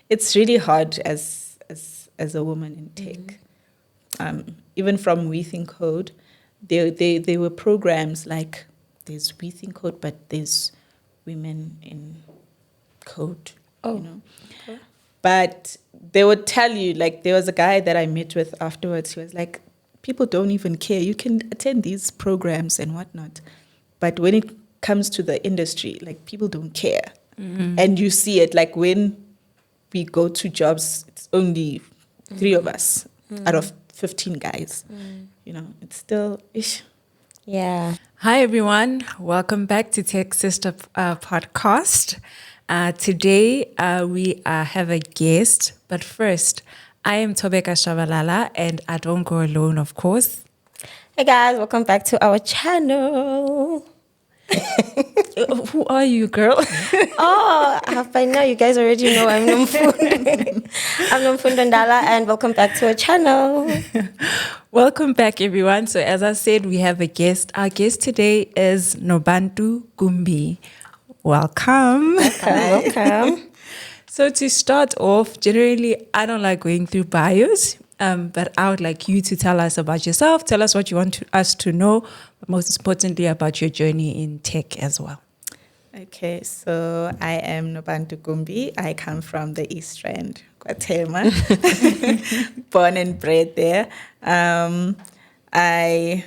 it's really hard as a woman in tech. Even from WeThinkCode, there were programs like there's WeThinkCode, but there's women in code. Oh. You know. Okay. But they would tell you, like, there was a guy that I met with afterwards. He was like, people don't even care. You can attend these programs and whatnot. But when it comes to the industry, like, people don't care. And you see it, like, when we go to jobs, it's only 3 of us out of 15 guys. You know, it's still ish. Yeah. Hi, everyone. Welcome back to Tech Sista podcast. Today, we have a guest. But first, I am Tobeka Shabalala, and I don't go alone, of course. Hey, guys. Welcome back to our channel. Who are you, girl? By now you guys already know I'm Nobantu. I'm Nobantu Ndala, and welcome back to our channel. Welcome back, everyone. So as I said, we have a guest. Our guest today is Nobantu Gumbi. Welcome. Welcome. So to start off, generally, I don't like going through bios, but I would like you to tell us about yourself. Tell us what you want us to know, but most importantly, about your journey in tech as well. Okay, so I am Nobantu Gumbi. I come from the East Rand, Guatemala, born and bred there. I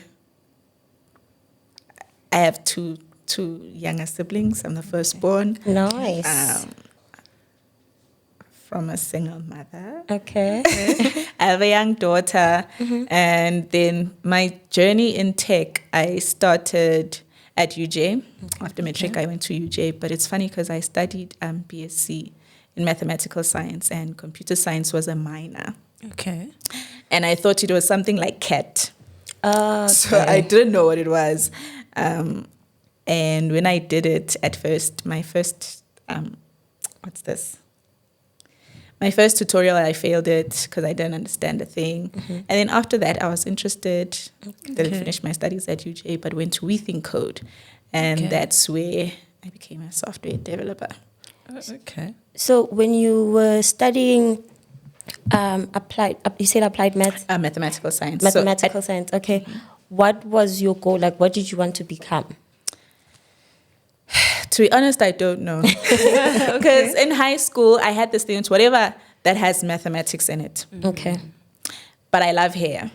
have two younger siblings. I'm the firstborn. Nice. From a single mother. Okay. I have a young daughter. And then my journey in tech, I started at UJ. After matric, I went to UJ. But it's funny because I studied BSc in mathematical science, and computer science was a minor. Okay. And I thought it was something like CAT. Okay. So I didn't know what it was. And when I did it at first, my first tutorial, I failed it because I didn't understand the thing. And then after that, I was interested. Didn't finish my studies at UJ, but went to WeThinkCode. And that's where I became a software developer. Okay. So when you were studying you said applied maths? Mathematical science. Mathematical science, okay. What was your goal? Like, what did you want to become? To be honest, I don't know. Because in high school, I had this thing, it's whatever that has mathematics in it. Okay. But I love hair.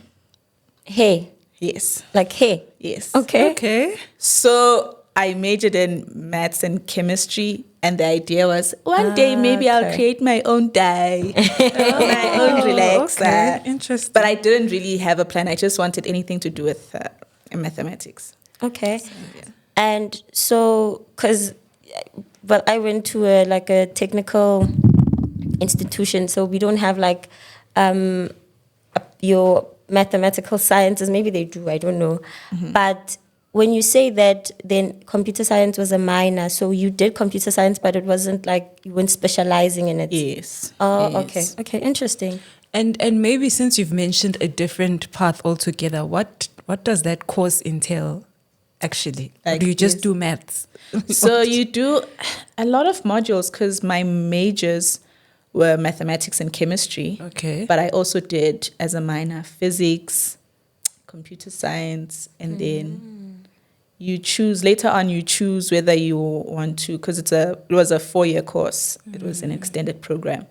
Hair? Yes. Like hair? Yes. Okay. So I majored in maths and chemistry, and the idea was one day maybe I'll create my own dye, my own relaxer. Okay. Interesting. But I didn't really have a plan. I just wanted anything to do with mathematics. Okay. So, yeah. And so, I went to a technical institution, so we don't have your mathematical sciences. Maybe they do, I don't know. But when you say that, then computer science was a minor, so you did computer science, but it wasn't like you weren't specializing in it. Yes. Oh, yes. Okay, interesting. And maybe since you've mentioned a different path altogether, what does that course entail? Actually, or do you just do maths? So you do a lot of modules because my majors were mathematics and chemistry. Okay. But I also did, as a minor, physics, computer science, and then you choose whether you want to, because it was a 4-year course. It was an extended program.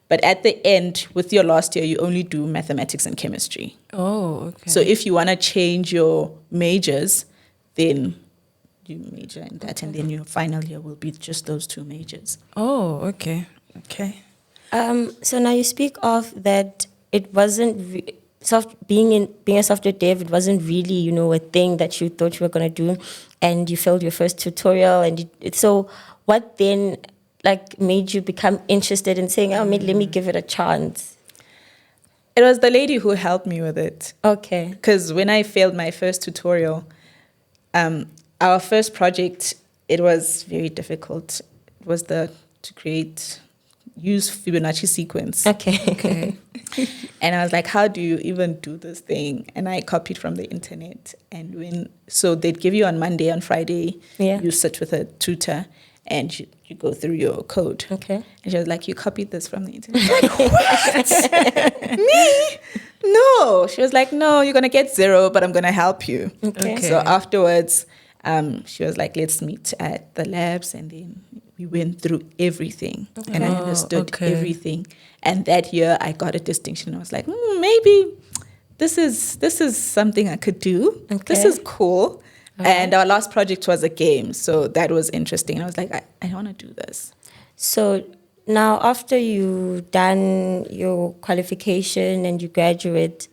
But at the end, with your last year, you only do mathematics and chemistry. Oh, okay. So if you want to change your majors, then you major in that, and then your final year will be just those 2 majors. Oh, okay. So now you speak of that it wasn't being a software dev. It wasn't really, a thing that you thought you were gonna do, and you failed your first tutorial. So what then, made you become interested in saying, let me give it a chance? It was the lady who helped me with it. Okay. Because when I failed my first tutorial, our first project, it was very difficult. It was use Fibonacci sequence. Okay. And I was like, how do you even do this thing? And I copied from the internet. And so they'd give you on Monday, on Friday, Yeah. you sit with a tutor. and you go through your code. Okay. And she was like, you copied this from the internet. I was like, what? Me? No. She was like, no, you're going to get 0, but I'm going to help you. Okay. So afterwards, she was like, let's meet at the labs. And then we went through everything. And I understood everything. And that year I got a distinction. I was like, maybe this is something I could do. Okay. This is cool. And our last project was a game. So that was interesting. I was like, I want to do this. So now after you done your qualification and you graduate,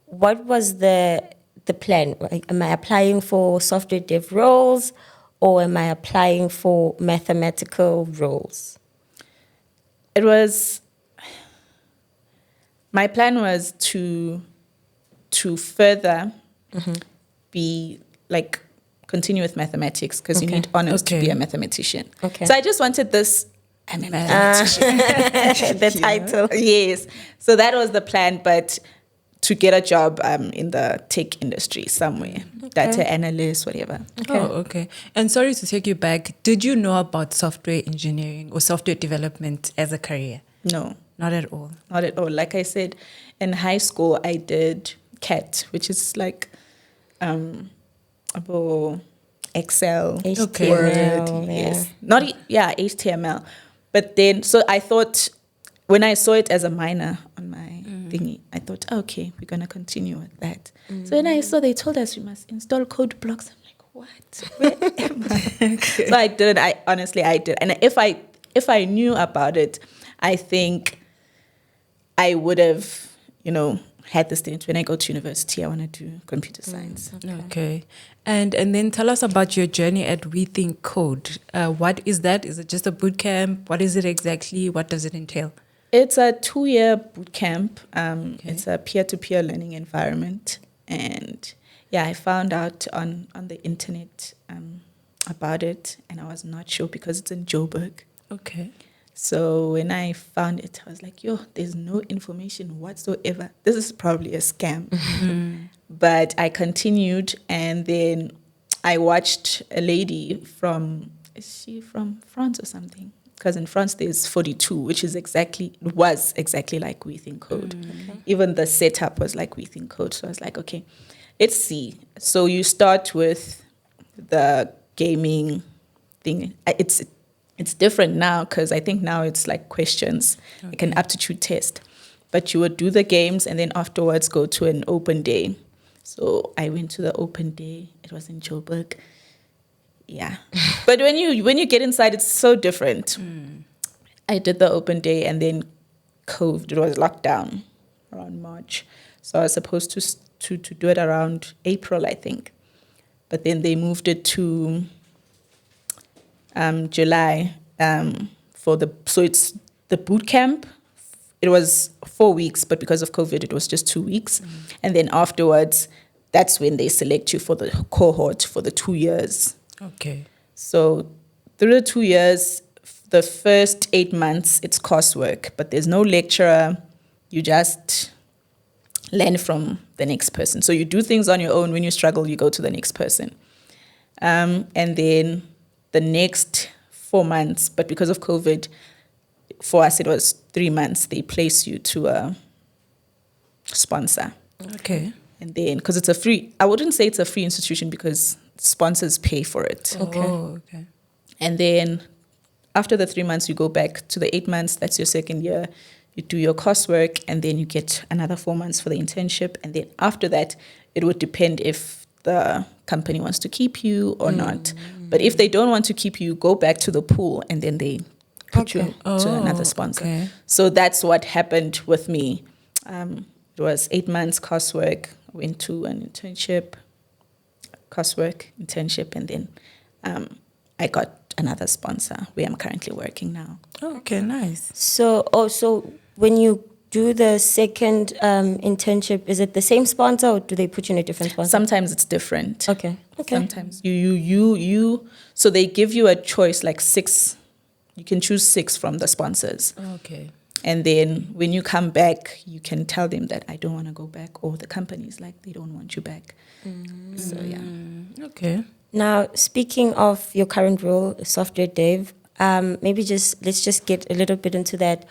what was the plan? Like, am I applying for software dev roles or am I applying for mathematical roles? It was, my plan was to further be like, continue with mathematics because you need honors to be a mathematician. Okay. So I just wanted this, I'm a mathematician. The title. Yes. So that was the plan, but to get a job in the tech industry somewhere, data analyst, whatever. Oh, okay. And sorry to take you back. Did you know about software engineering or software development as a career? No. Not at all. Not at all. Like I said, in high school, I did CAT, which is like about Excel, HTML, Word, yes. HTML. But then, so I thought, when I saw it as a minor on my thingy, I thought, okay, we're going to continue with that. So when I saw they told us we must install code blocks, I'm like, what? Where am I? So I did. I did. And if I knew about it, I think I would have, had this thing. When I go to university, I want to do computer science. Okay. And then tell us about your journey at WeThinkCode. What is that? Is it just a boot camp? What is it exactly? What does it entail? It's a 2-year boot camp. It's a peer-to-peer learning environment. And I found out on the internet about it, and I was not sure because it's in Joburg. Okay. So when I found it, I was like, there's no information whatsoever. This is probably a scam. But I continued, and then I watched a lady is she from France or something? Because in France there's 42, which was exactly like WeThinkCode. Even the setup was like WeThinkCode. So I was like, okay, let's see. So you start with the gaming thing. It's different now because I think now it's like questions, like an aptitude test. But you would do the games and then afterwards go to an open day. So I went to the open day. It was in Joburg. Yeah. But when you get inside, it's so different. I did the open day and then COVID, it was lockdown around March. So I was supposed to do it around April, I think. But then they moved it to July so it's the boot camp. It was 4 weeks, but because of COVID, it was just 2 weeks. And then afterwards, that's when they select you for the cohort for the 2 years. Okay. So through the 2 years, the first 8 months, it's coursework, but there's no lecturer. You just learn from the next person. So you do things on your own. When you struggle, you go to the next person. And then the next 4 months, but because of COVID, for us, it was 3 months. They place you to a sponsor. Okay. And then, because it's I wouldn't say it's a free institution because sponsors pay for it. Okay. Oh, okay. And then after the 3 months, you go back to the 8 months. That's your second year. You do your coursework, and then you get another 4 months for the internship. And then after that, it would depend if the company wants to keep you or not. But if they don't want to keep you, go back to the pool, and then they put you to another sponsor. Okay. So that's what happened with me. It was 8 months coursework. I went to an internship, coursework, internship, and then I got another sponsor where I'm currently working now. Oh, okay, nice. So when you do the second internship, is it the same sponsor or do they put you in a different sponsor? Sometimes it's different. Okay. Sometimes so they give you a choice, like 6. You can choose 6 from the sponsors. Okay. And then when you come back, you can tell them that I don't want to go back, or the company's like, they don't want you back. So, yeah. Okay. Now, speaking of your current role, software dev, let's just get a little bit into that.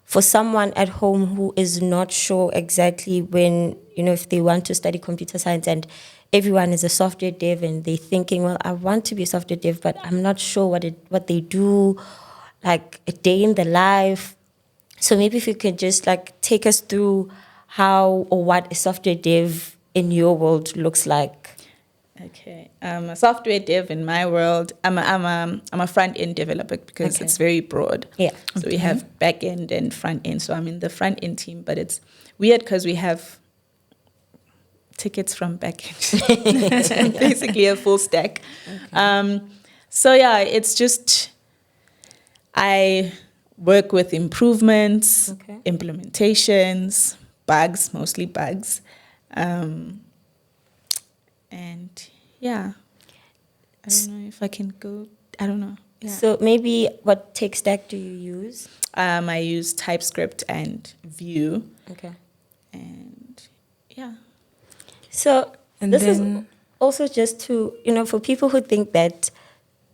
For someone at home who is not sure exactly when, if they want to study computer science and everyone is a software dev and they're thinking, well, I want to be a software dev, but I'm not sure what they do, like a day in the life. So maybe if you could just like take us through how or what a software dev in your world looks like. Okay, a software dev in my world. I'm a front end developer because it's very broad. Yeah. So we have back end and front end. So I'm in the front end team, but it's weird because we have tickets from back end. Basically a full stack. So yeah, it's just I work with improvements, implementations, bugs, mostly bugs. And yeah, I don't know if I can go, I don't know. Yeah. So maybe what tech stack do you use? I use TypeScript and Vue. Okay. And yeah. So And this is then- also just to, for people who think that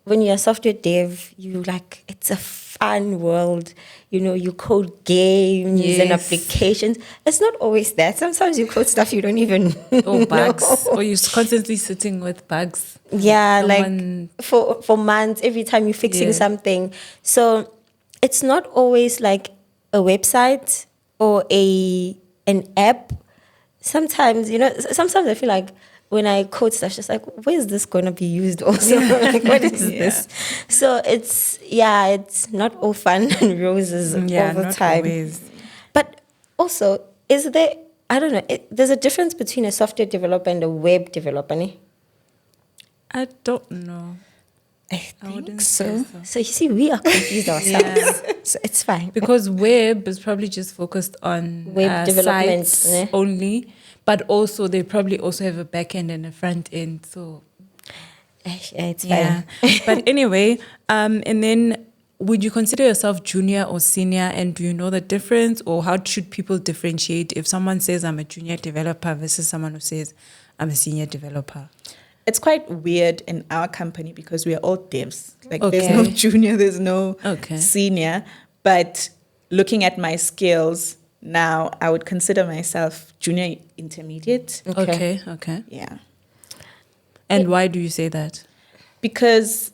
when you're a software dev, it's a fun world. You code games and Yes. applications. It's not always that. Sometimes you code stuff you don't even Or bugs. know. Or you're constantly sitting with bugs. Yeah, Someone- like for months, every time you're fixing Yeah. something. So it's not always like a website or an app. Sometimes, sometimes I feel like when I code stuff, just like, where is this going to be used also? Like, what is this? So it's not all fun and roses all the not time. always. But also, is there, I don't know, there's a difference between a software developer and a web developer, ne? I don't know. I wouldn't so. say so. So you see, we are confused ourselves. So it's fine. Because web is probably just focused on Web development, sites ne? only, but also they probably also have a back end and a front end. So Yeah, it's yeah. fine. But anyway, and then would you consider yourself junior or senior, and do you know the difference, or how should people differentiate if someone says I'm a junior developer versus someone who says I'm a senior developer? It's quite weird in our company because we are all devs. Like Okay. there's no junior, there's no Okay. senior. But looking at my skills now, I would consider myself junior intermediate. Okay. Yeah. And why do you say that? Because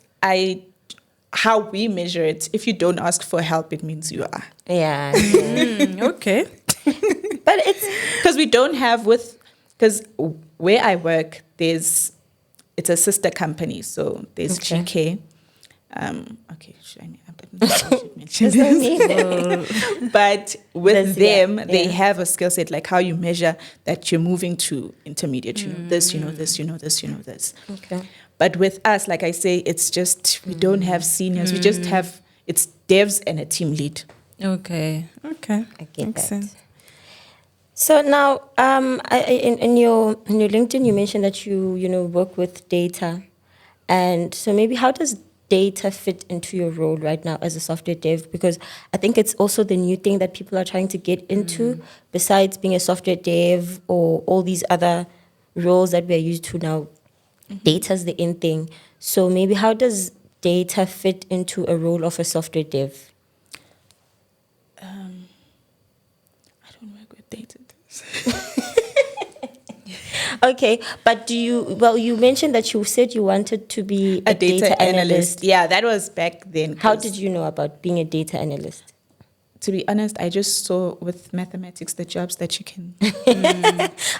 how we measure it, if you don't ask for help, it means you are. Yeah. Okay. But it's Because we don't have because where I work, it's a sister company, so there's Okay. GK. Okay, I should mention there's no this. need. But with There's- them, they have a skill set, like how you measure that you're moving to intermediate. You know this, you know this, you know this, you know this. Okay. But with us, like I say, it's just we don't have seniors. We just have it's devs and a team lead. Okay. I get Makes that. sense. So now, in your LinkedIn, you mentioned that you work with data, and so maybe how does data fit into your role right now as a software dev? Because I think it's also the new thing that people are trying to get into, besides being a software dev or all these other roles that we're used to now. Data's the in thing. So maybe how does data fit into a role of a software dev? I don't work with data. Okay, but you mentioned that you said you wanted to be A data analyst. Yeah, that was back then. How 'cause did you know about being a data analyst? To be honest, I just saw with mathematics the jobs that you can.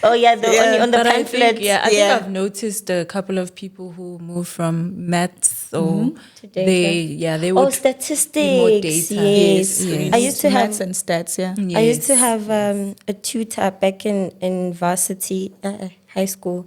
Oh yeah, Yeah, on the But I pamphlet. think, I think Yeah. I've noticed a couple of people who move from maths or To data. they Oh, would statistics. be more data. Yes. Yes. I used to have maths and stats. Yeah. I used to Yes, have a tutor back in varsity, high school.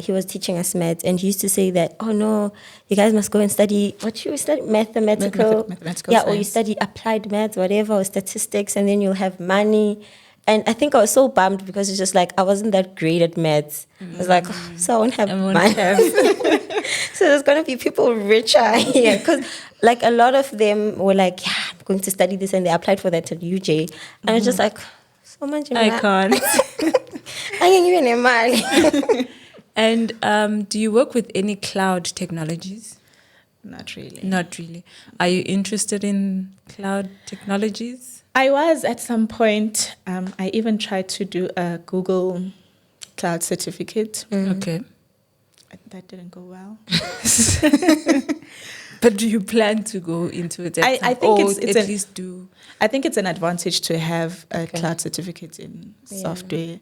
He was teaching us maths, and he used to say that, oh no, you guys must go and study, what you study? Mathematical. Mathematical Yeah, or you science. study applied maths, whatever, or statistics, and then you'll have money. And I think I was so bummed because it's just like, I wasn't that great at maths. I was like, oh, so I won't have I won't money. have. So there's going to be people richer here. Because like a lot of them were like, yeah, I'm going to study this. And they applied for that at UJ. And I was just like, so much I can't. I can give you any money. And do you work with any cloud technologies? Not really. Not really. Are you interested in cloud technologies? I was at some point. I even tried to do a Google Cloud certificate. Okay. That didn't go well. But do you plan to go into it? I think it's at least do. I think it's an advantage to have a cloud certificate in software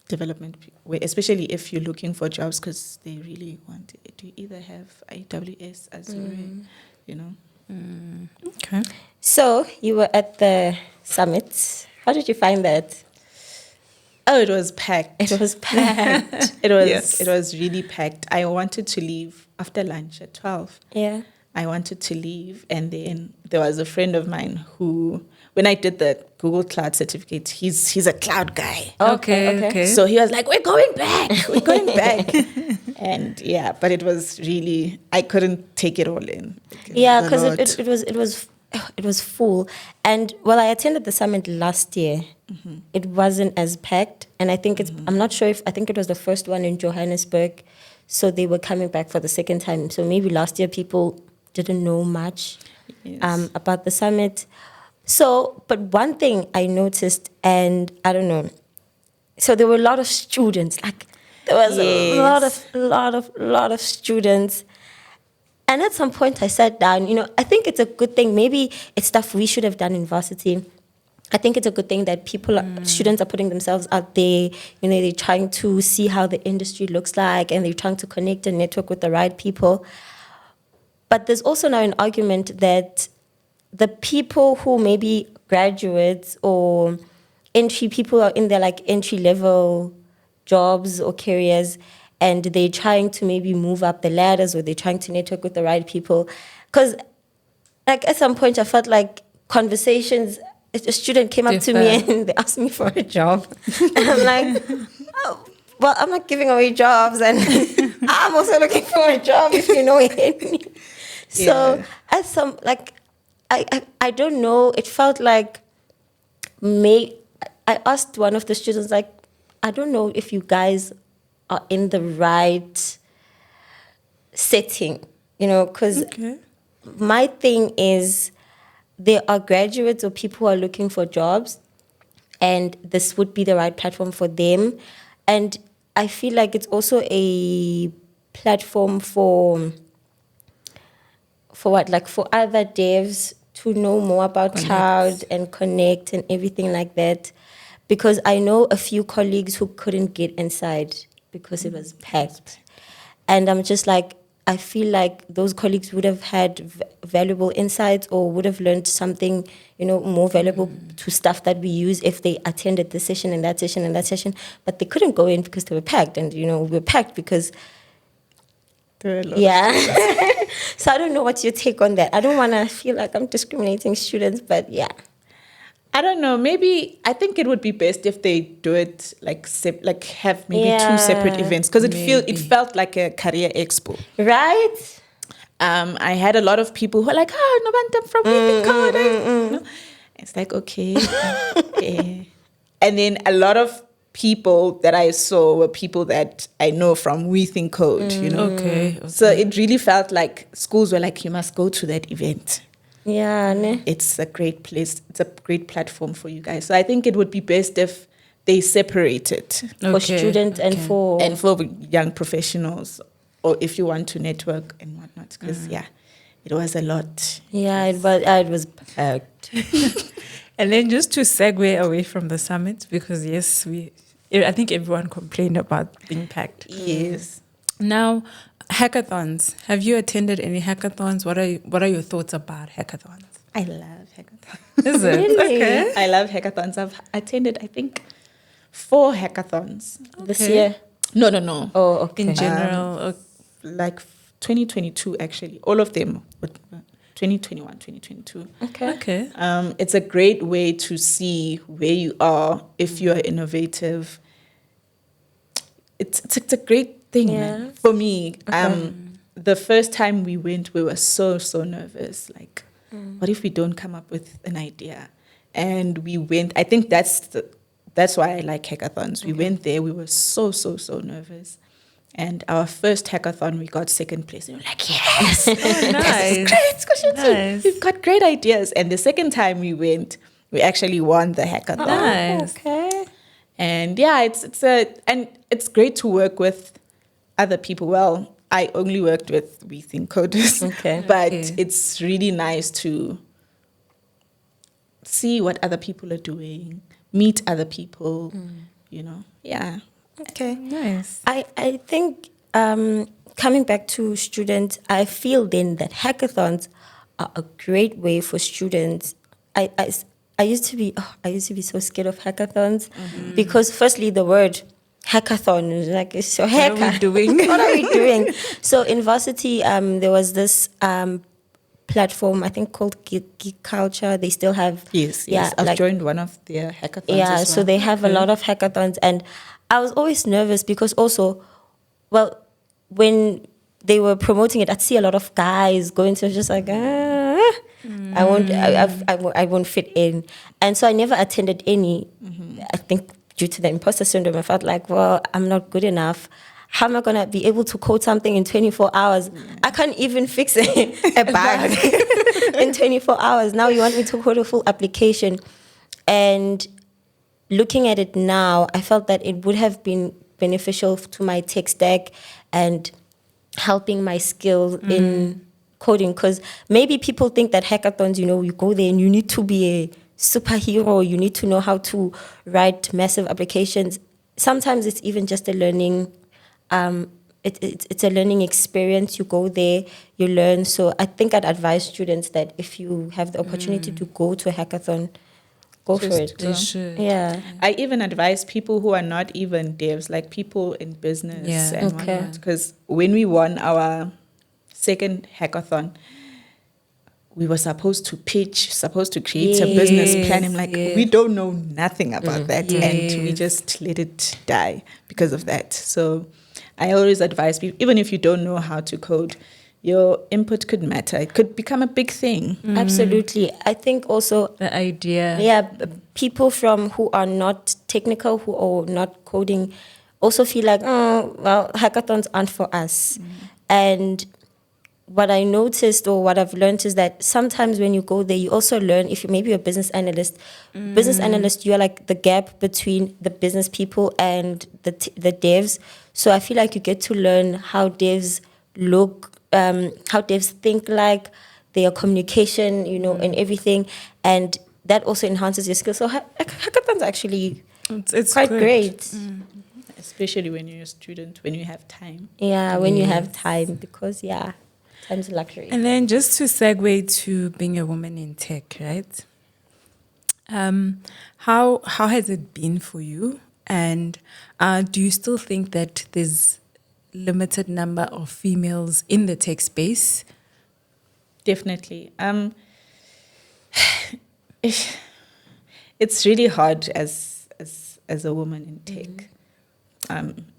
development, especially if you're looking for jobs, because they really want it. You either have AWS, Azure, you know. Okay. So you were at the summit. How did you find that? Oh, it was packed. It was packed. It was really packed. I wanted to leave after lunch at 12. Yeah. I wanted to leave, and then there was a friend of mine who, when I did the Google Cloud certificate, he's a cloud guy. Okay. So he was like, "We're going back. We're going back." And yeah, but it was really, I couldn't take it all in. Yeah, because it was full. And well, I attended the summit last year. It wasn't as packed, and I think I'm not sure I think it was the first one in Johannesburg, so they were coming back for the second time. So maybe last year people didn't know much about the summit. So, but one thing I noticed, and I don't know, so there were a lot of students. Like there was a lot of students. And at some point I sat down, I think it's a good thing. Maybe it's stuff we should have done in varsity. I think it's a good thing that students are putting themselves out there. They're trying to see how the industry looks like, and they're trying to connect and network with the right people. But there's also now an argument that the people who maybe graduates or people are in their like entry level jobs or careers, and they're trying to maybe move up the ladders, or they're trying to network with the right people. Because like at some point I felt like conversations, a student came up to me and they asked me for a job. And I'm like, oh, well, I'm not giving away jobs, and I'm also looking for a job if you know any. So at some, like, I don't know, it felt like I asked one of the students, like, I don't know if you guys are in the right setting, because my thing is there are graduates or people who are looking for jobs, and this would be the right platform for them. And I feel like it's also a platform for what? Like for other devs to know more about cloud and connect and everything like that. Because I know a few colleagues who couldn't get inside because it was packed. And I'm just like, I feel like those colleagues would have had valuable insights, or would have learned something, more valuable to stuff that we use if they attended the session and that session and that session. But they couldn't go in because they were packed. And, we were packed because... Yeah. So I don't know what's your take on that. I don't want to feel like I'm discriminating students, but yeah. I don't know. Maybe I think it would be best if they do it like have maybe two separate events, because it felt like a career expo, right? I had a lot of people who are like, "Oh, Nobantu from WeThinkCode." It's like okay, okay. And then a lot of people that I saw were people that I know from WeThinkCode. Okay. So it really felt like schools were like, "You must go to that event." Yeah, it's a great place. It's a great platform for you guys. So I think it would be best if they separate it for students and for young professionals, or if you want to network and whatnot. Because it was a lot. Yeah, it was packed. And then just to segue away from the summit, because I think everyone complained about being packed. Yes. Now, hackathons. Have you attended any hackathons? What are your thoughts about hackathons? I love hackathons. Is it? Really? Okay. I love hackathons. I've attended, I think, 4 hackathons. This year? No. Oh, okay. In general, like 2022, actually. All of them. 2021, 2022. Okay. It's a great way to see where you are if you are innovative. It's a great thing, man. For me. The first time we went, we were so nervous. Like, what if we don't come up with an idea? And we went. I think that's that's why I like hackathons. We went there, we were so nervous. And our first hackathon, we got second place. And we were like, yes, Nice. this is great. Nice. We've got great ideas. And the second time we went, we actually won the hackathon. Nice. Okay. And yeah, it's great to work with other people. Well, I only worked with WeThinkCode, Okay. but Okay. it's really nice to see what other people are doing, meet other people, Yeah. Okay. Nice. I think coming back to students, I feel then that hackathons are a great way for students. I used to be so scared of hackathons because firstly the word hackathon is like it's so hacker. What are we doing? What are we doing? So in varsity, there was this platform I think called Geek Culture. They still have Yes. yeah, I've like- joined one of their hackathons yeah, as so well. they have a lot of hackathons, and I was always nervous because also, well, when they were promoting it, I'd see a lot of guys going to just like, I won't fit in, and so I never attended any. I think due to the imposter syndrome, I felt like, well, I'm not good enough. How am I gonna be able to code something in 24 hours? I can't even fix a bug in 24 hours. Now you want me to code a full application, and looking at it now, I felt that it would have been beneficial to my tech stack and helping my skills in coding. Because maybe people think that hackathons, you go there and you need to be a superhero, you need to know how to write massive applications. Sometimes it's even just a learning, it's a learning experience. You go there, you learn. So I think I'd advise students that if you have the opportunity to go to a hackathon, go for it. They should. Yeah. I even advise people who are not even devs, like people in business Yeah. and Okay. whatnot. Because when we won our second hackathon, we were supposed to create a business plan. I'm like, Yes. we don't know nothing about that. And we Yes. just let it die because of that. So I always advise people, even if you don't know how to code, your input could matter. It could become a big thing. Absolutely. I think also, The idea. people who are not technical, who are not coding, also feel like, well, hackathons aren't for us. And what I noticed or what I've learned is that sometimes when you go there, you also learn, if you maybe you're a business analyst, you are like the gap between the business people and the devs. So I feel like you get to learn how devs look, how devs think, like their communication, and everything. And that also enhances your skills. So hackathons are actually It's quite good. great. Especially when you're a student, when you have time. Yeah, when you have time, because time's a luxury. And then just to segue to being a woman in tech, right? How has it been for you? And do you still think that there's limited number of females in the tech space? Definitely. It's really hard as a woman in tech.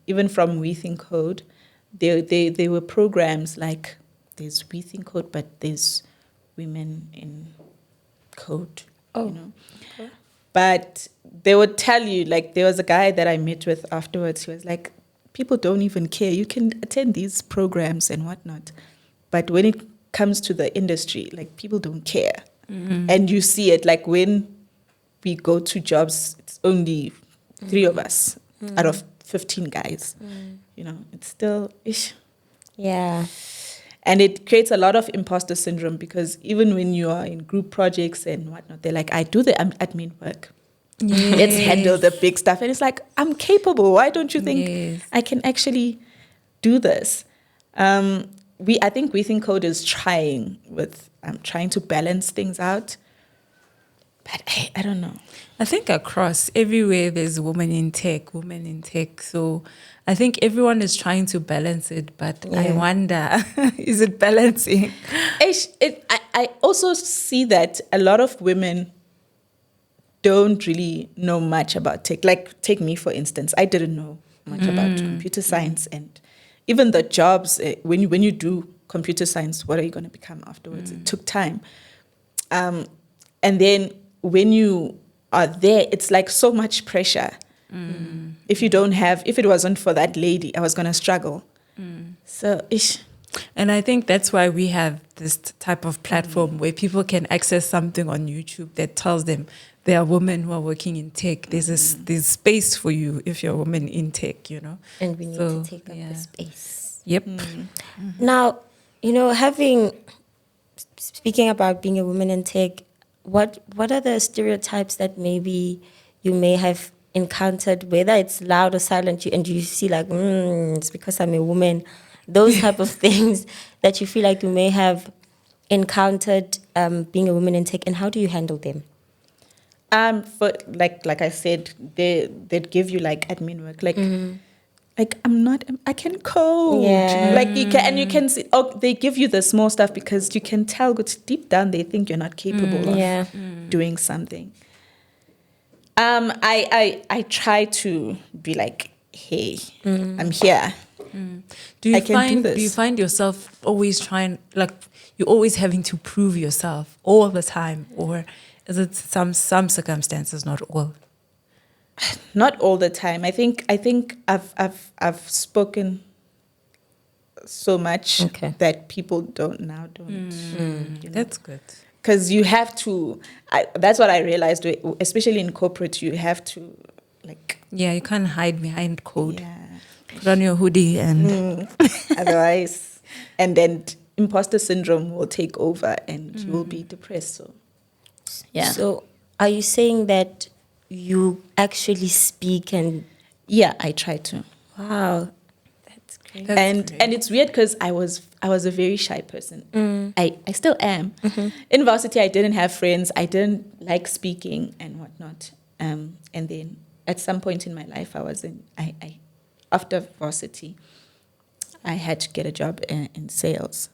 Even from WeThinkCode, there were programs like there's WeThinkCode, but there's women in code. Okay. But they would tell you, like, there was a guy that I met with afterwards. He was like, people don't even care. You can attend these programs and whatnot. But when it comes to the industry, like, people don't care. And you see it, like, when we go to jobs, it's only 3 of us out of 15 guys. It's still ish. Yeah. And it creates a lot of imposter syndrome because even when you are in group projects and whatnot, they're like, I do the admin work. Let's handle the big stuff. And it's like, I'm capable. Why don't you think I can actually do this? I think WeThinkCode is trying to balance things out. But I don't know. I think across everywhere there's women in tech. So I think everyone is trying to balance it, but I wonder, is it balancing? I also see that a lot of women don't really know much about tech. Like, take me, for instance. I didn't know much about computer science, and even the jobs, when you do computer science, what are you going to become afterwards? It took time. And then when you are there, it's like so much pressure. If it wasn't for that lady, I was going to struggle. So, ish. And I think that's why we have this type of platform where people can access something on YouTube that tells them there are women who are working in tech. There's space for you if you're a woman in tech, you know. And we need to take up the space. Yep. Now, speaking about being a woman in tech, what are the stereotypes that maybe you may have encountered, whether it's loud or silent, and you see like, it's because I'm a woman, those type of things that you feel like you may have encountered being a woman in tech, and how do you handle them? For like I said, they'd give you like admin work, like I can code. Yeah. Like you can see, they give you the small stuff because you can tell deep down they think you're not capable of doing something. I try to be like, hey, I'm here. Do you find yourself always trying, like you're always having to prove yourself all the time, or is it some circumstances, not all? Not all the time. I think I've spoken so much that people don't. You know? That's good. Because you have to. That's what I realized. Especially in corporate, you have to like. Yeah, you can't hide behind code. Yeah. Put on your hoodie and otherwise, and then imposter syndrome will take over, and you will be depressed. So, yeah. So, are you saying that you actually speak and? Yeah, I try to. Wow, that's great. And it's weird because I was a very shy person. I still am. In varsity, I didn't have friends. I didn't like speaking and whatnot. And then at some point in my life, after varsity, I had to get a job in sales.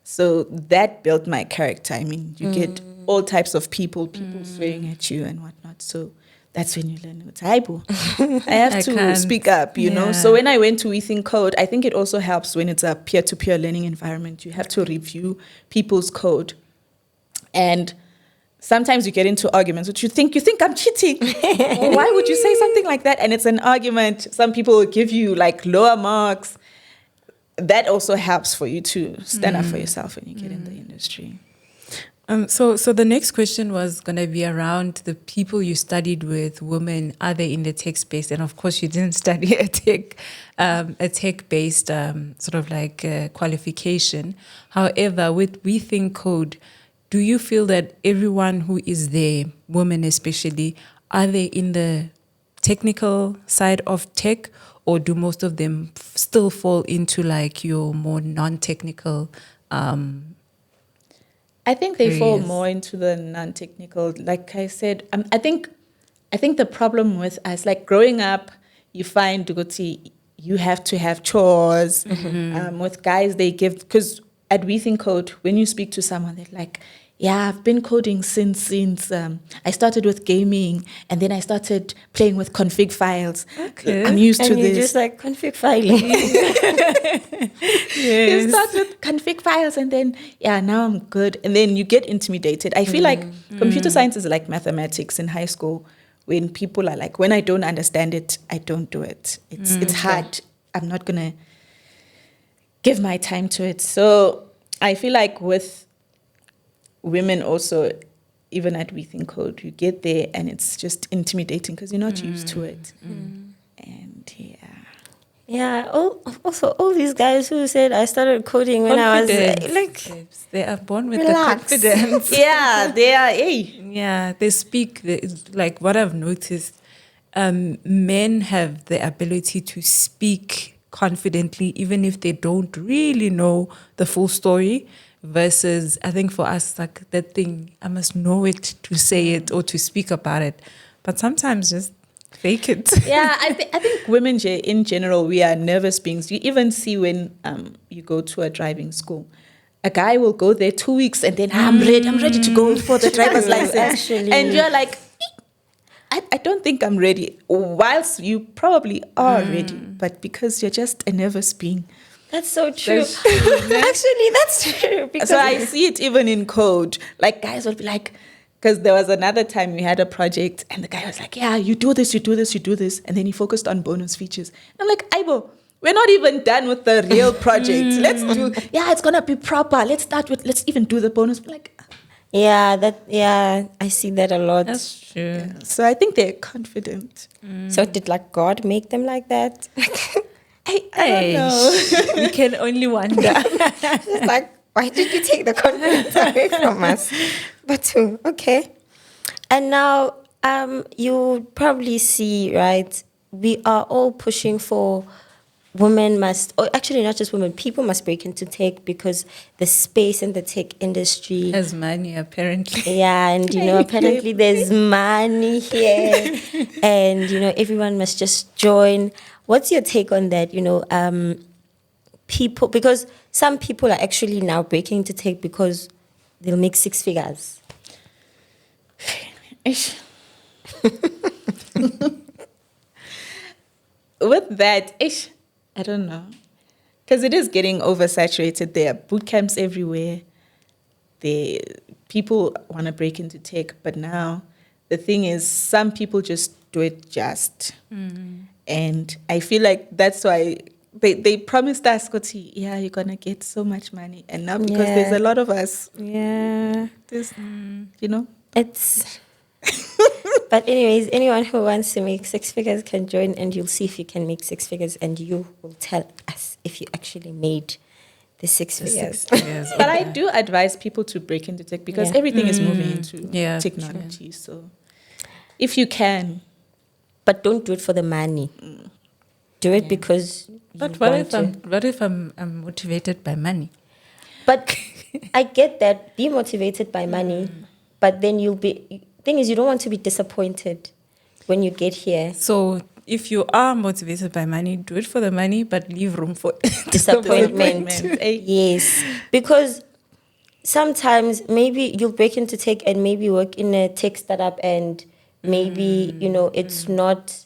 So that built my character. I mean, you get all types of people swearing at you and whatnot. So that's when you learn, I have to speak up, you know. So when I went to WeThinkCode, I think it also helps when it's a peer-to-peer learning environment. You have to review people's code. And sometimes you get into arguments, which you think I'm cheating. Why would you say something like that? And it's an argument. Some people will give you like lower marks. That also helps for you to stand up for yourself when you get in the industry. So the next question was going to be around the people you studied with, women, are they in the tech space? And of course, you didn't study a tech-based sort of like qualification. However, with WeThinkCode, do you feel that everyone who is there, women especially, are they in the technical side of tech, or do most of them still fall into like your more non-technical I think they fall areas? more into the non-technical. Like I said, I think the problem with us, like growing up, you find you have to have chores. With guys, they give, because at WeThinkCode, when you speak to someone, they're like, yeah, I've been coding since I started with gaming, and then I started playing with config files. Okay. I'm used to and this. you just like config filing. You start with config files, and then now I'm good, and then you get intimidated. I feel like computer science is like mathematics in high school. When people are like, when I don't understand it, I don't do it. It's hard. I'm not gonna give my time to it. So I feel like with women also, even at WeThinkCode, you get there and it's just intimidating because you're not used to it. And Also, all these guys who said I started coding when I was like, they are born with relax. the confidence. they are. Yeah, they speak. Like what I've noticed, men have the ability to speak confidently, even if they don't really know the full story. Versus, I think for us, like that thing, I must know it to say it or to speak about it. But sometimes just fake it. Yeah, I think women in general, we are nervous beings. You even see when you go to a driving school, a guy will go there 2 weeks and then I'm ready to go for the driver's license. Actually. And you're like, I don't think I'm ready. Whilst you probably are ready, but because you're just a nervous being. That's so true. Actually, that's true. Because So I see it even in code. Like guys will be like, Because there was another time we had a project and the guy was like, yeah, you do this, you do this, you do this. And then he focused on bonus features. And I'm like, Aibo, we're not even done with the real project. It's going to be proper. Let's even do the bonus. Like, I see that a lot. That's true. yeah. So I think they're confident. So did like God make them like that? I don't know. We can only wonder. It's like, why did you take the confidence away from us? But okay. And now you probably see, right? We are all pushing for women must, or actually not just women, people must break into tech because the space in the tech industry Has money, apparently. yeah, and apparently there's money here, and everyone must just join. What's your take on that? People, because some people are actually now breaking into tech because they'll make 6 figures. Ish. With that, I don't know. Because it is getting oversaturated. There are bootcamps everywhere. People want to break into tech, but now the thing is, some people just do it just. And I feel like that's why they promised us, Koti, you're going to get so much money. And now because there's a lot of us, It's but anyways, anyone who wants to make 6 figures can join, and you'll see if you can make 6 figures, and you will tell us if you actually made the 6 figures. But I do advise people to break into tech because everything is moving into technology. So if you can. But don't do it for the money. Do it because But what if I'm motivated by money? But I get that. Be motivated by money, but then thing is, you don't want to be disappointed when you get here. So if you are motivated by money, do it for the money, but leave room for Disappointment. Yes. Because sometimes maybe you'll break into tech and maybe work in a tech startup and maybe, it's not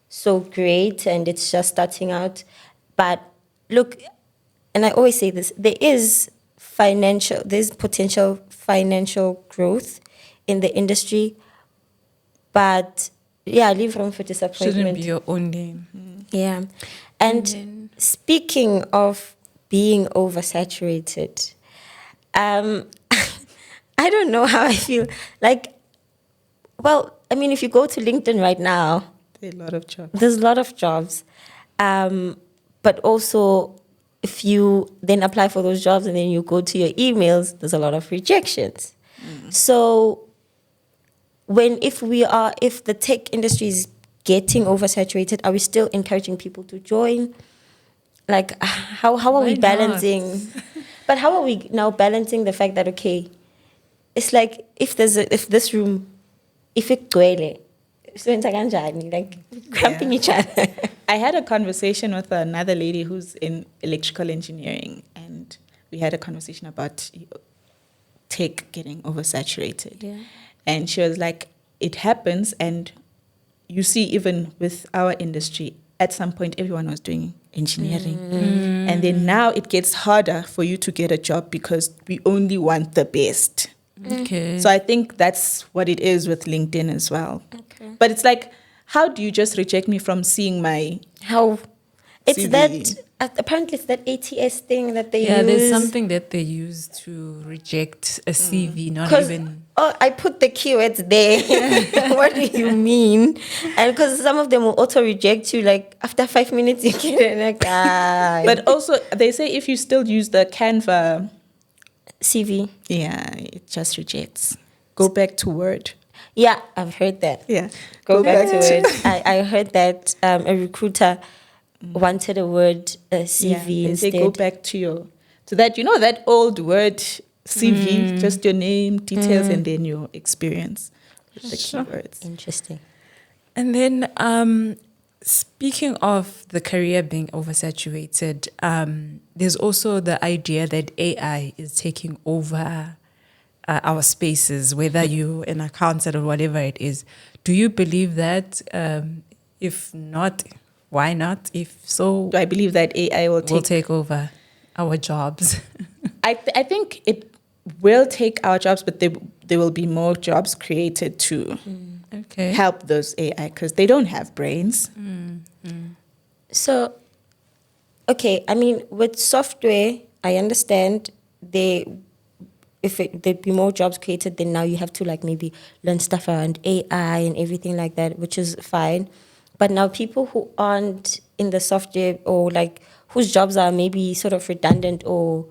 so great and it's just starting out. But look, and I always say this, there's potential financial growth in the industry, but leave room for disappointment. Shouldn't be your own name. Yeah. And speaking of being oversaturated, I don't know how I feel. If you go to LinkedIn right now, There's a lot of jobs. there's a lot of jobs. But also, if you then apply for those jobs and then you go to your emails, there's a lot of rejections. So if the tech industry is getting oversaturated, are we still encouraging people to join? How are we balancing? But how are we now balancing the fact that, okay, it's like if this room, if it gwele, cramping each other. I had a conversation with another lady who's in electrical engineering, and we had a conversation about tech getting oversaturated. Yeah. And she was like, it happens, and you see even with our industry, at some point everyone was doing engineering. And then now it gets harder for you to get a job because we only want the best. Okay. So I think that's what it is with LinkedIn as well. Okay. But it's like, how do you just reject me from seeing my How? It's CV? apparently it's that ATS thing that they use. Yeah, there's something that they use to reject a CV, not even... Oh, I put the keywords there. What do you mean? And because some of them will auto reject you, after 5 minutes, you get it, But also, they say if you still use the Canva, CV. it just rejects. Go back to Word. Yeah, I've heard that. Yeah. Go back to it. I heard that a recruiter wanted a Word CV They instead. say go back to that, that old Word CV, just your name, details, and then your experience with the keywords. Interesting. And then, speaking of the career being oversaturated, there's also the idea that AI is taking over our spaces, whether you're an accountant or whatever it is. Do you believe that? If not, why not? If so, Do I believe that AI will take over our jobs? I think it will take our jobs, but there there will be more jobs created to Okay. help those AI because they don't have brains. So, okay, I mean, with software, I understand there'd be more jobs created, then now you have to like maybe learn stuff around AI and everything like that, which is fine. But now people who aren't in the software or like whose jobs are maybe sort of redundant or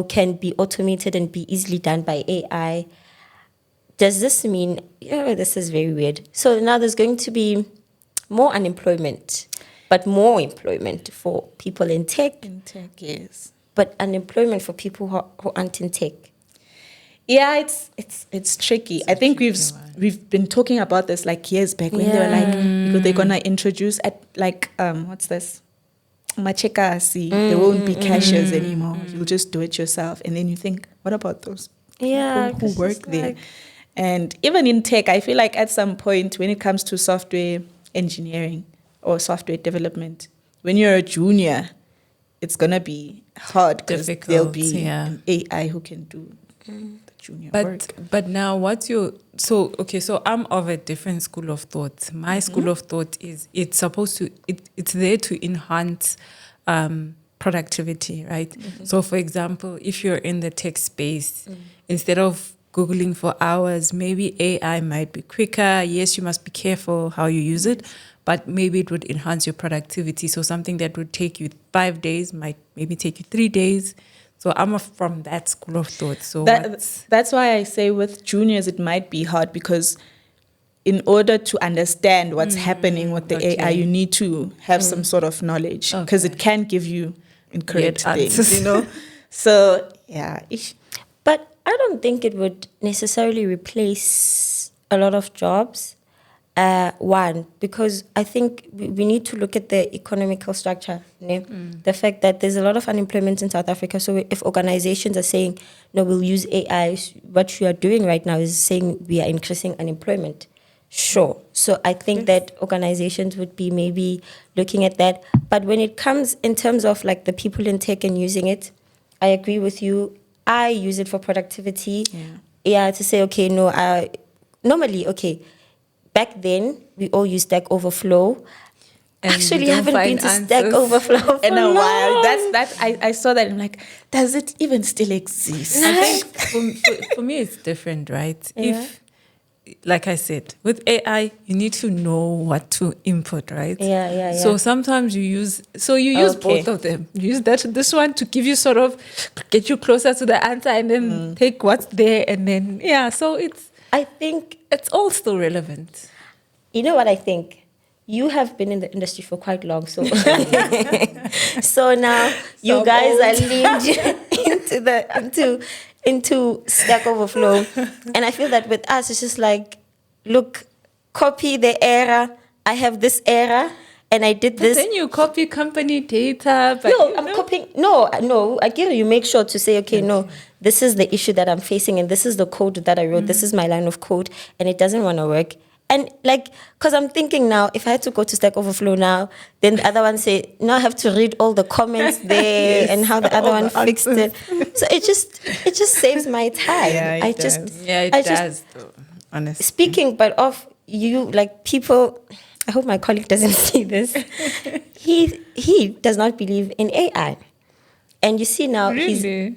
can be automated and be easily done by AI, does this mean, this is very weird. So now there's going to be more unemployment, but more employment for people in tech, In tech, yes. but unemployment for people who aren't in tech. Yeah, it's tricky. I think we've been talking about this like years back when they were like, because they're gonna introduce at like what's this? Machekasi. There won't be cashiers anymore. You'll just do it yourself. And then you think, what about those Yeah, people who work there? like, And even in tech, I feel like at some point when it comes to software engineering or software development, when you're a junior, it's gonna be hard because there'll be an AI who can do the junior work. But now so I'm of a different school of thought. My school of thought is it's there to enhance productivity, right? So for example, if you're in the tech space, instead of Googling for hours, maybe AI might be quicker. Yes, you must be careful how you use it, but maybe it would enhance your productivity. So something that would take you 5 days might maybe take you 3 days. So I'm from that school of thought. So that's why I say with juniors it might be hard because in order to understand what's happening with the AI, you need to have some sort of knowledge because it can give you incorrect things, So yeah. but I don't think it would necessarily replace a lot of jobs. One, because I think we need to look at the economical structure. The fact that there's a lot of unemployment in South Africa. So if organizations are saying, no, we'll use AI, what you are doing right now is saying we are increasing unemployment. Sure. So I think that organizations would be maybe looking at that. But when it comes in terms of like the people in tech and using it, I agree with you. I use it for productivity. Yeah, to say, okay, no, normally, okay, back then, we all used Stack Overflow. And actually, I haven't been to Stack Overflow for in a long. while. I saw that. I'm like, does it even still exist? I think for me, it's different, right? Yeah. If, like I said, with AI, you need to know what to input, right? Yeah. So sometimes you use both of them. You use this one to give you sort of, get you closer to the answer and then take what's there and then, so I think, it's all still relevant. you know what I think? You have been in the industry for quite long, so so now you guys are leaned into Stack Overflow, and I feel that with us, it's just like, look, copy the error. I have this error, and I did this. But then you copy company data. But copying. No. Again, you make sure to say, okay, no, this is the issue that I'm facing, and this is the code that I wrote. This is my line of code, and it doesn't want to work. And like, because I'm thinking now, if I had to go to Stack Overflow now, then the other one say, no, I have to read all the comments there and how the other one fixed it. So it just saves my time. Yeah, it does. Honestly. Speaking, but of you, like people, I hope my colleague doesn't see this. He does not believe in AI. And you see now,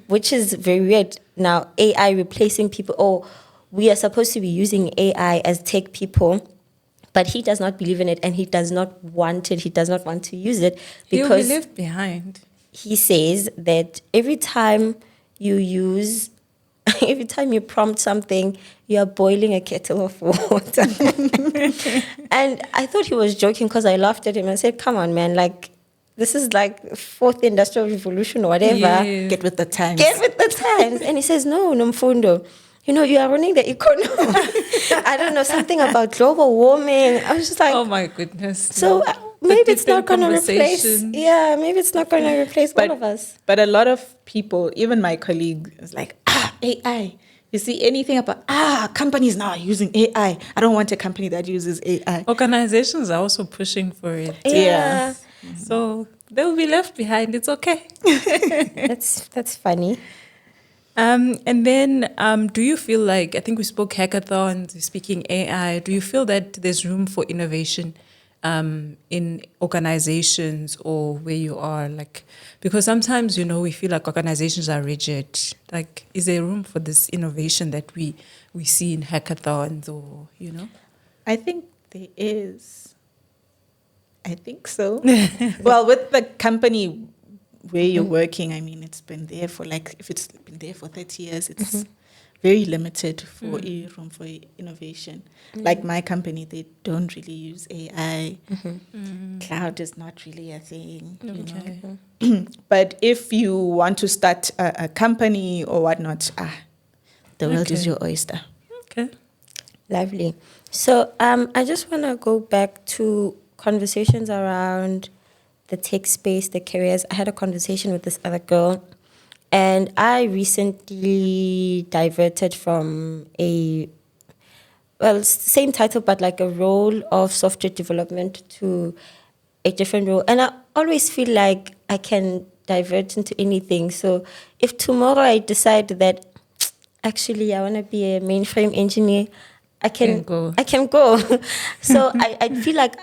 which is very weird now, AI replacing people. Oh, we are supposed to be using AI as tech people, but he does not believe in it and he does not want it. He does not want to use it because he'll be left behind. He says that every time you prompt something, you are boiling a kettle of water. And I thought he was joking because I laughed at him and said, come on, man, like, this is like fourth industrial revolution or whatever. Yeah. Get with the times. And he says, no, Nomfundo, you are running the economy. I don't know, something about global warming. I was just like, oh my goodness. So maybe it's not going to replace. Yeah, maybe it's not going to replace all of us. But a lot of people, even my colleague, is like, AI. You see anything about, companies now are using AI. I don't want a company that uses AI. Organizations are also pushing for it. Yeah. So they'll be left behind. It's okay. That's funny. And then, do you feel like, I think we spoke hackathons, we're speaking AI, do you feel that there's room for innovation in organizations or where you are? Like, because sometimes, we feel like organizations are rigid. Like, is there room for this innovation that we see in hackathons or? I think there is. I think so. Well, with the company where you're working, I mean, it's been there for if it's been there for 30 years, it's very limited for room for innovation. Like my company, they don't really use AI. Cloud is not really a thing, you know. But if you want to start a company or whatnot, the world is your oyster. Okay. Lovely. So I just want to go back to conversations around the tech space, the careers. I had a conversation with this other girl, and I recently diverted from same title, but like a role of software development to a different role. And I always feel like I can divert into anything. So if tomorrow I decide that actually I want to be a mainframe engineer, I can go. So I feel like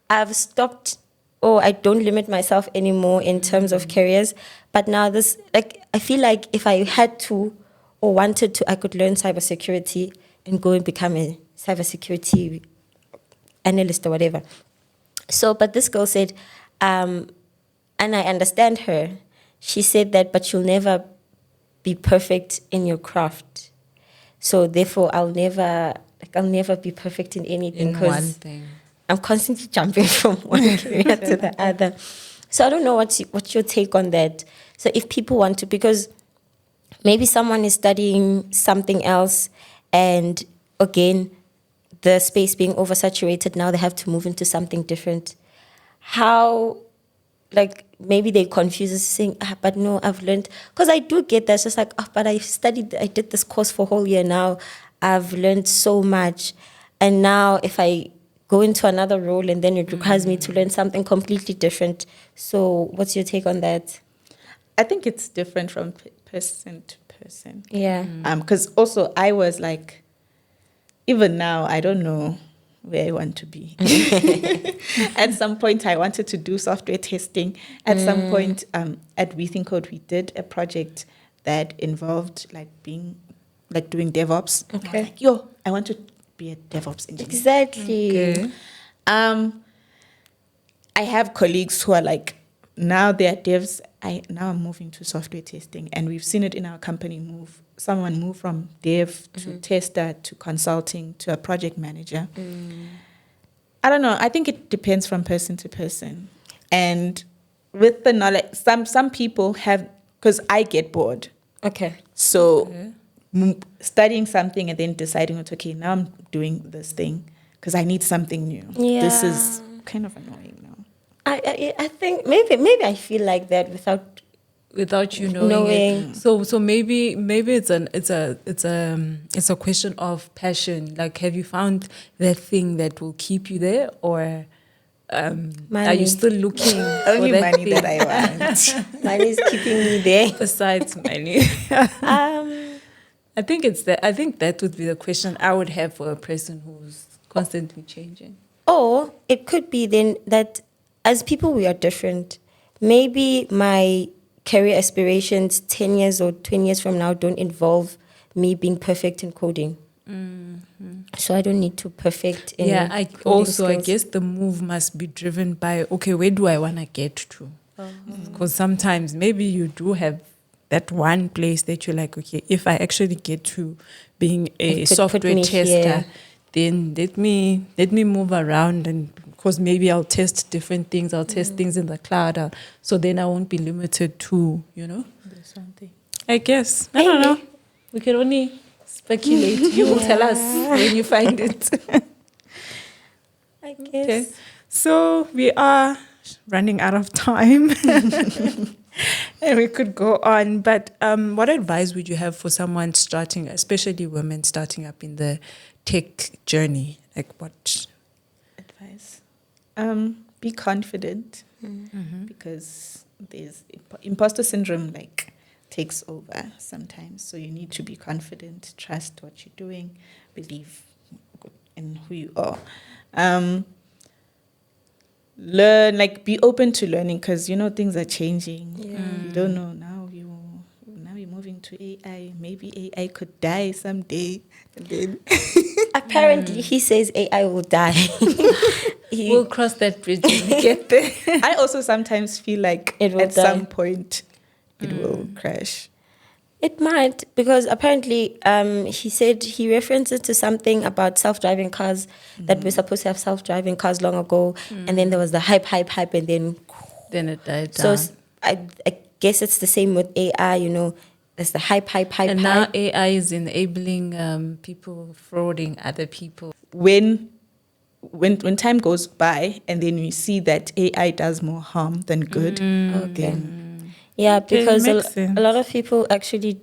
I've stopped, or I don't limit myself anymore in terms of careers. But now I feel like if I had to or wanted to, I could learn cybersecurity and go and become a cybersecurity analyst or whatever. So, but this girl said, and I understand her. She said that, but you'll never be perfect in your craft. So therefore, I'll never be perfect in anything. In one thing. I'm constantly jumping from one career to the other. So I don't know what's your take on that. So if people want to, because maybe someone is studying something else, and again, the space being oversaturated, now they have to move into something different. How, maybe they confuse us saying, but no, I've learned. Because I do get that. It's just like, but I did this course for a whole year now. I've learned so much. And now if I go into another role and then it requires me to learn something completely different. So what's your take on that? I think it's different from person to person. Yeah. Because also I was like, even now, I don't know where I want to be. At some point, I wanted to do software testing. At some point, at WeThinkCode, we did a project that involved doing DevOps. Okay. I was like, I want to be a DevOps engineer. Exactly. Okay. I have colleagues who are like, now they're devs. Now I'm moving to software testing, and we've seen it in our company move. Someone move from dev to tester to consulting to a project manager. I don't know. I think it depends from person to person, and with the knowledge, some people have, because I get bored. Okay. So studying something and then deciding, okay, now I'm doing this thing because I need something new. Yeah. This is kind of annoying now. I think maybe I feel like that without you knowing it. So maybe it's a question of passion. Like, have you found that thing that will keep you there, or are you still looking Only for that money thing? that I want. money is keeping me there. Besides money. I think that would be the question I would have for a person who's constantly changing. Or it could be then that as people we are different. Maybe my career aspirations 10 years or 20 years from now don't involve me being perfect in coding. So I don't need to perfect in coding skills. I guess the move must be driven by, okay, where do I want to get to? Because sometimes maybe you do have that one place that you're like, okay, if I actually get to being a software tester, then let me move around, and because maybe I'll test different things. I'll test things in the cloud. So then I won't be limited to, There's something. I guess. I don't know. We can only speculate. You will tell us when you find it. I guess. Okay. So we are running out of time. And we could go on. But what advice would you have for someone starting, especially women starting up in the tech journey? Like, what advice? Be confident, because there's imposter syndrome. Like, takes over sometimes. So you need to be confident, trust what you're doing, believe in who you are. Learn, like be open to learning, because things are changing. You don't know now. You're moving to AI. Maybe AI could die someday, and then Apparently, he says AI will die. We'll cross that bridge when we get there. I also sometimes feel like It will at die. some point it will crash. It might, because apparently he said he references to something about self-driving cars, that we're supposed to have self-driving cars long ago, and then there was the hype, and then Then it died so down. I guess it's the same with AI. There's the hype, And now AI is enabling people frauding other people. When time goes by and then we see that AI does more harm than good, then Yeah, Okay, because makes a sense. lot of people actually,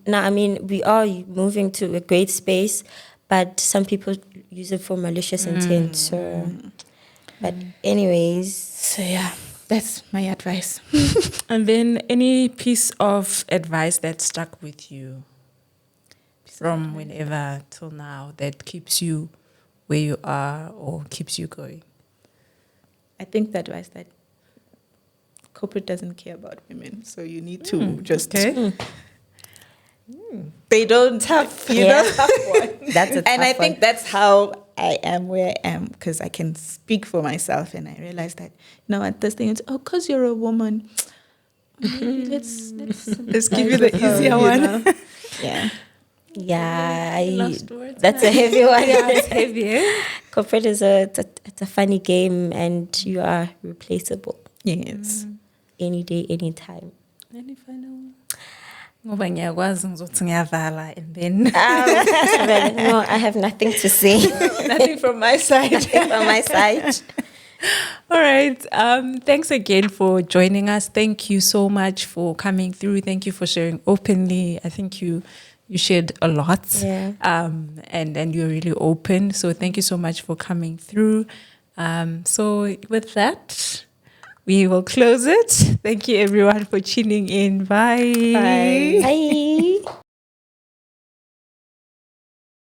now, I mean, we are moving to a great space, but some people use it for malicious intent. So, but anyways, so yeah, that's my advice. And then any piece of advice that stuck with you from whenever till now that keeps you where you are or keeps you going? I think the advice that corporate doesn't care about women, so you need to just they don't tough, Tough one. That's a and I tough think one. that's how I am where I am, because I can speak for myself, and I realize that what this thing is. Oh, because you're a woman, maybe let's give you the easier one. Yeah. Yeah, Last words, that's a heavy one. Yeah, it's heavy. Eh? Corporate is it's a funny game, and you are replaceable Yes. any day, anytime. Any final? Ngoba ngiyakwazi ngizothi ngiyavala and then No, I have nothing to say nothing from my side. from my side. All right. Thanks again for joining us. Thank you so much for coming through. Thank you for sharing openly. I think you shared a lot. Yeah. And you're really open. So thank you so much for coming through. So with that, we will close it. Thank you everyone for tuning in. Bye. Bye. Bye.